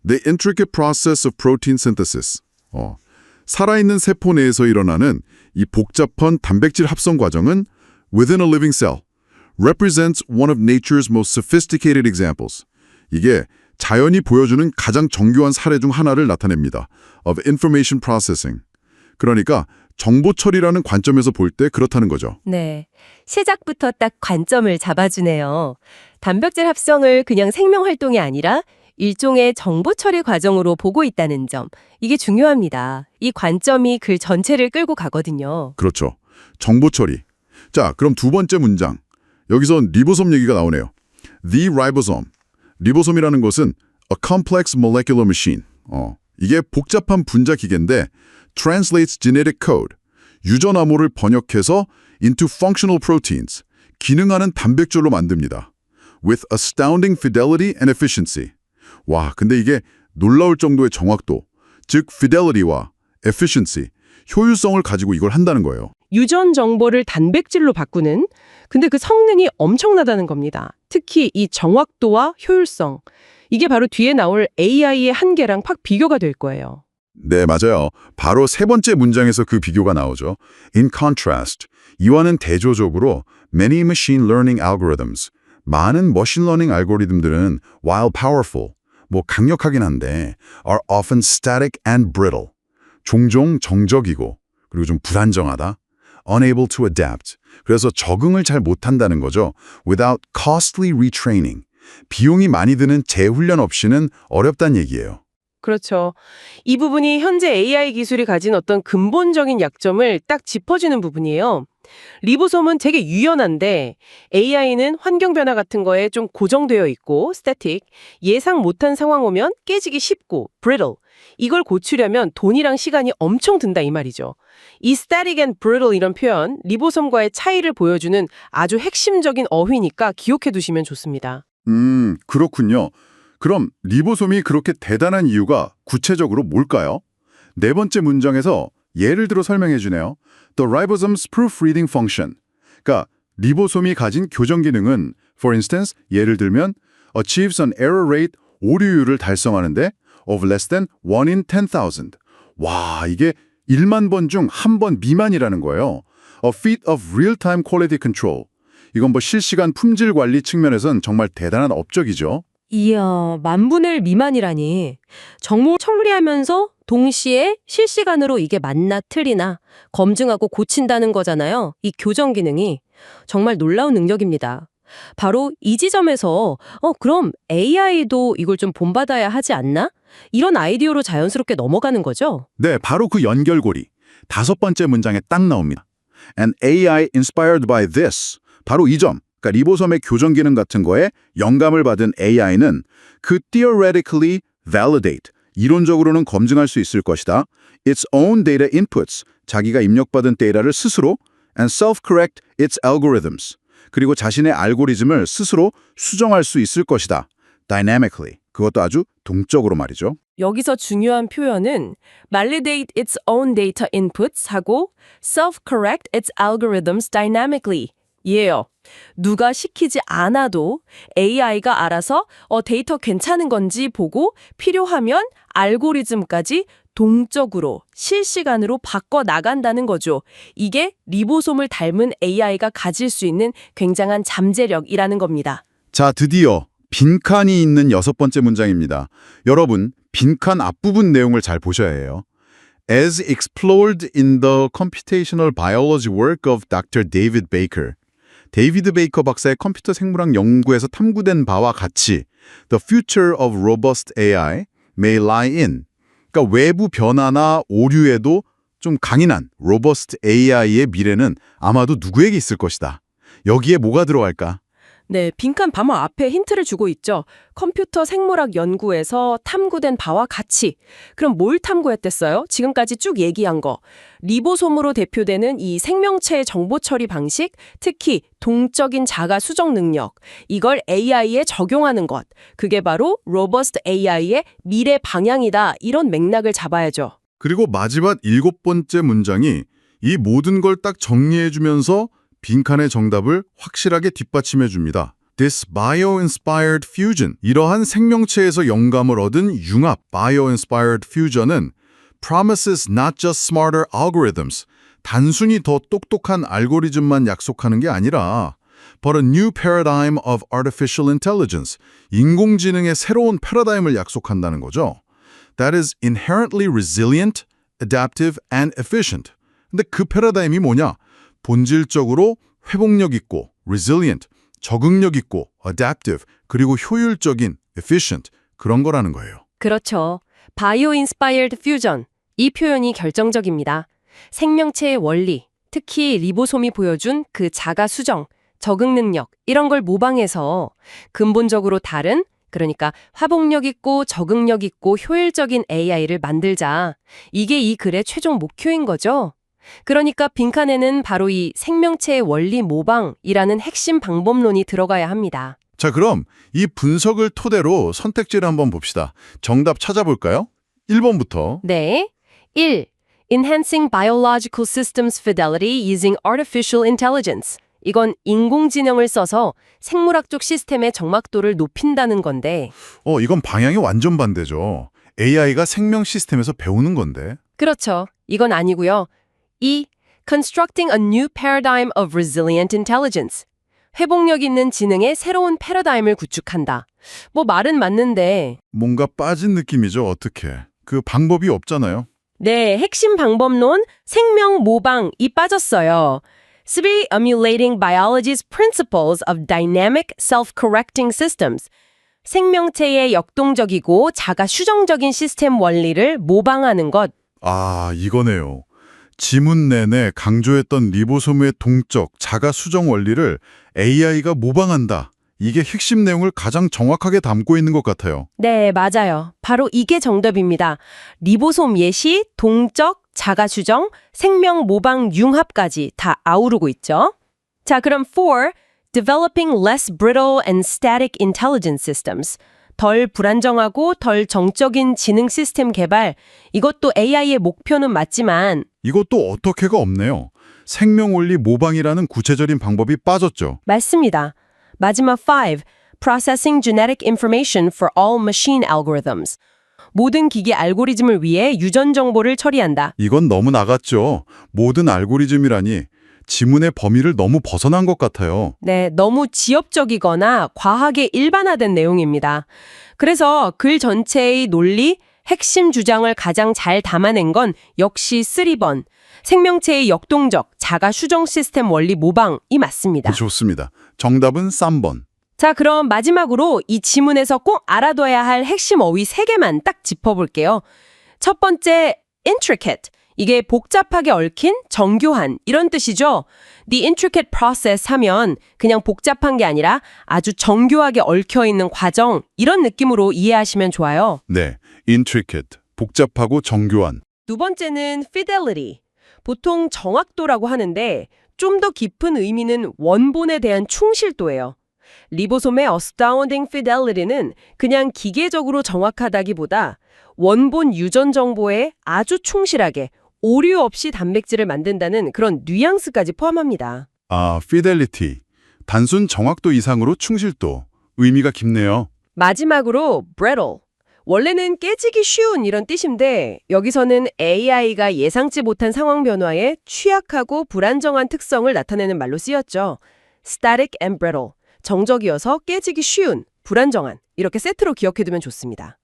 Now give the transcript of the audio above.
The intricate process of protein synthesis. 살아있는 세포 내에서 일어나는 이 복잡한 단백질 합성 과정은 within a living cell represents one of nature's most sophisticated examples. 이게 자연이 보여주는 가장 정교한 사례 중 하나를 나타냅니다. of information processing. 그러니까 정보 처리라는 관점에서 볼 때 그렇다는 거죠. 네, 시작부터 딱 관점을 잡아주네요. 단백질 합성을 그냥 생명 활동이 아니라 일종의 정보 처리 과정으로 보고 있다는 점, 이게 중요합니다. 이 관점이 글 전체를 끌고 가거든요. 그렇죠. 정보 처리. 자, 그럼 두 번째 문장. 여기선 리보솜 얘기가 나오네요. The ribosome. 리보솜이라는 것은 a complex molecular machine. 이게 복잡한 분자 기계인데 translates genetic code. 유전 암호를 번역해서 into functional proteins. 기능하는 단백질로 만듭니다. with astounding fidelity and efficiency. 와, 근데 이게 놀라울 정도의 정확도, 즉 fidelity와 efficiency, 효율성을 가지고 이걸 한다는 거예요. 유전 정보를 단백질로 바꾸는, 근데 그 성능이 엄청나다는 겁니다. 특히 이 정확도와 효율성, 이게 바로 뒤에 나올 AI의 한계랑 팍 비교가 될 거예요. 네, 맞아요. 바로 세 번째 문장에서 그 비교가 나오죠. In contrast, 이와는 대조적으로 many machine learning algorithms, 많은 머신러닝 알고리즘들은 while powerful, 강력하긴 한데 are often static and brittle, 종종 정적이고 그리고 좀 불안정하다, unable to adapt, 그래서 적응을 잘 못한다는 거죠. without costly retraining, 비용이 많이 드는 재훈련 없이는 어렵다는 얘기예요. 그렇죠. 이 부분이 현재 AI 기술이 가진 어떤 근본적인 약점을 딱 짚어주는 부분이에요. 리보솜은 되게 유연한데 AI는 환경 변화 같은 거에 좀 고정되어 있고 static, 예상 못한 상황 오면 깨지기 쉽고 brittle, 이걸 고치려면 돈이랑 시간이 엄청 든다 이 말이죠. 이 static and brittle 이런 표현, 리보솜과의 차이를 보여주는 아주 핵심적인 어휘니까 기억해 두시면 좋습니다. 그렇군요. 그럼 리보솜이 그렇게 대단한 이유가 구체적으로 뭘까요? 네 번째 문장에서 예를 들어 설명해 주네요. The ribosome's proofreading function. 그러니까 리보솜이 가진 교정 기능은 for instance, 예를 들면 achieves an error rate, 오류율을 달성하는데 of less than 1 in 10,000. 와, 이게 1만 번 중 1번 미만이라는 거예요. A feat of real-time quality control. 이건 실시간 품질 관리 측면에선 정말 대단한 업적이죠. 이야, 만분의 1 미만이라니. 정보 처리하면서 동시에 실시간으로 이게 맞나 틀리나 검증하고 고친다는 거잖아요. 이 교정 기능이. 정말 놀라운 능력입니다. 바로 이 지점에서 그럼 AI도 이걸 좀 본받아야 하지 않나? 이런 아이디어로 자연스럽게 넘어가는 거죠? 네, 바로 그 연결고리. 다섯 번째 문장에 딱 나옵니다. And AI inspired by this. 바로 이 점. 그러니까 리보솜의 교정 기능 같은 거에 영감을 받은 AI는 그 theoretically validate, 이론적으로는 검증할 수 있을 것이다. its own data inputs, 자기가 입력받은 데이터를 스스로 and self-correct its algorithms, 그리고 자신의 알고리즘을 스스로 수정할 수 있을 것이다. dynamically, 그것도 아주 동적으로 말이죠. 여기서 중요한 표현은 validate its own data inputs 하고 self-correct its algorithms dynamically 이에요. 누가 시키지 않아도 AI가 알아서 데이터 괜찮은 건지 보고 필요하면 알고리즘까지 동적으로 실시간으로 바꿔 나간다는 거죠. 이게 리보솜을 닮은 AI가 가질 수 있는 굉장한 잠재력이라는 겁니다. 자, 드디어 빈칸이 있는 여섯 번째 문장입니다. 여러분, 빈칸 앞부분 내용을 잘 보셔야 해요. As explored in the computational biology work of Dr. David Baker. 데이비드 베이커 박사의 컴퓨터 생물학 연구에서 탐구된 바와 같이 The future of robust AI may lie in. 그러니까 외부 변화나 오류에도 좀 강인한 robust AI의 미래는 아마도 누구에게 있을 것이다. 여기에 뭐가 들어갈까? 네, 빈칸 바로 앞에 힌트를 주고 있죠. 컴퓨터 생물학 연구에서 탐구된 바와 같이. 그럼 뭘 탐구했댔어요? 지금까지 쭉 얘기한 거. 리보솜으로 대표되는 이 생명체의 정보 처리 방식, 특히 동적인 자가 수정 능력, 이걸 AI에 적용하는 것. 그게 바로 로버스트 AI의 미래 방향이다. 이런 맥락을 잡아야죠. 그리고 마지막 일곱 번째 문장이 이 모든 걸 딱 정리해주면서 빈칸의 정답을 확실하게 뒷받침해 줍니다. This bio-inspired fusion, 이러한 생명체에서 영감을 얻은 융합 bio-inspired fusion은 promises not just smarter algorithms, 단순히 더 똑똑한 알고리즘만 약속하는 게 아니라 but a new paradigm of artificial intelligence, 인공지능의 새로운 패러다임을 약속한다는 거죠. That is inherently resilient, adaptive, and efficient. 근데 그 패러다임이 뭐냐? 본질적으로 회복력 있고 resilient, 적응력 있고 adaptive, 그리고 효율적인 efficient, 그런 거라는 거예요. 그렇죠. Bio-inspired fusion. 이 표현이 결정적입니다. 생명체의 원리, 특히 리보솜이 보여준 그 자가 수정, 적응 능력 이런 걸 모방해서 근본적으로 다른, 그러니까 화복력 있고 적응력 있고 효율적인 AI를 만들자. 이게 이 글의 최종 목표인 거죠. 그러니까 빈칸에는 바로 이 생명체의 원리 모방이라는 핵심 방법론이 들어가야 합니다. 자, 그럼 이 분석을 토대로 선택지를 한번 봅시다. 정답 찾아볼까요? 1번부터. 네. 1. Enhancing biological systems fidelity using artificial intelligence. 이건 인공지능을 써서 생물학적 시스템의 정확도를 높인다는 건데. 이건 방향이 완전 반대죠. AI가 생명 시스템에서 배우는 건데. 그렇죠. 이건 아니고요. 2. Constructing a new paradigm of resilient intelligence. 회복력 있는 지능의 새로운 패러다임을 구축한다. 뭐 말은 맞는데. 뭔가 빠진 느낌이죠, 어떻게. 그 방법이 없잖아요. 네, 핵심 방법론 생명 모방이 빠졌어요. 3. Emulating biology's principles of dynamic self-correcting systems. 생명체의 역동적이고 자가 수정적인 시스템 원리를 모방하는 것. 아, 이거네요. 지문 내내 강조했던 리보솜의 동적, 자가 수정 원리를 AI가 모방한다. 이게 핵심 내용을 가장 정확하게 담고 있는 것 같아요. 네, 맞아요. 바로 이게 정답입니다. 리보솜 예시, 동적, 자가 수정, 생명 모방 융합까지 다 아우르고 있죠. 자, 그럼 4. Developing less brittle and static intelligence systems. 덜 불안정하고 덜 정적인 지능 시스템 개발. 이것도 AI의 목표는 맞지만 이것도 어떻게가 없네요. 생명 원리 모방이라는 구체적인 방법이 빠졌죠. 맞습니다. 마지막 5. Processing genetic information for all machine algorithms. 모든 기계 알고리즘을 위해 유전 정보를 처리한다. 이건 너무 나갔죠. 모든 알고리즘이라니 지문의 범위를 너무 벗어난 것 같아요. 네, 너무 지엽적이거나 과하게 일반화된 내용입니다. 그래서 글 전체의 논리, 핵심 주장을 가장 잘 담아낸 건 역시 3번. 생명체의 역동적, 자가 수정 시스템 원리 모방이 맞습니다. 좋습니다. 정답은 3번. 자, 그럼 마지막으로 이 지문에서 꼭 알아둬야 할 핵심 어휘 3개만 딱 짚어볼게요. 첫 번째, intricate. 이게 복잡하게 얽힌, 정교한 이런 뜻이죠. The intricate process 하면 그냥 복잡한 게 아니라 아주 정교하게 얽혀있는 과정 이런 느낌으로 이해하시면 좋아요. 네, intricate, 복잡하고 정교한. 두 번째는 fidelity. 보통 정확도라고 하는데 좀 더 깊은 의미는 원본에 대한 충실도예요. 리보솜의 astounding fidelity는 그냥 기계적으로 정확하다기보다 원본 유전 정보에 아주 충실하게 오류 없이 단백질을 만든다는 그런 뉘앙스까지 포함합니다. 아, fidelity. 단순 정확도 이상으로 충실도. 의미가 깊네요. 마지막으로 brittle. 원래는 깨지기 쉬운 이런 뜻인데 여기서는 AI가 예상치 못한 상황 변화에 취약하고 불안정한 특성을 나타내는 말로 쓰였죠. static and brittle. 정적이어서 깨지기 쉬운, 불안정한 이렇게 세트로 기억해두면 좋습니다.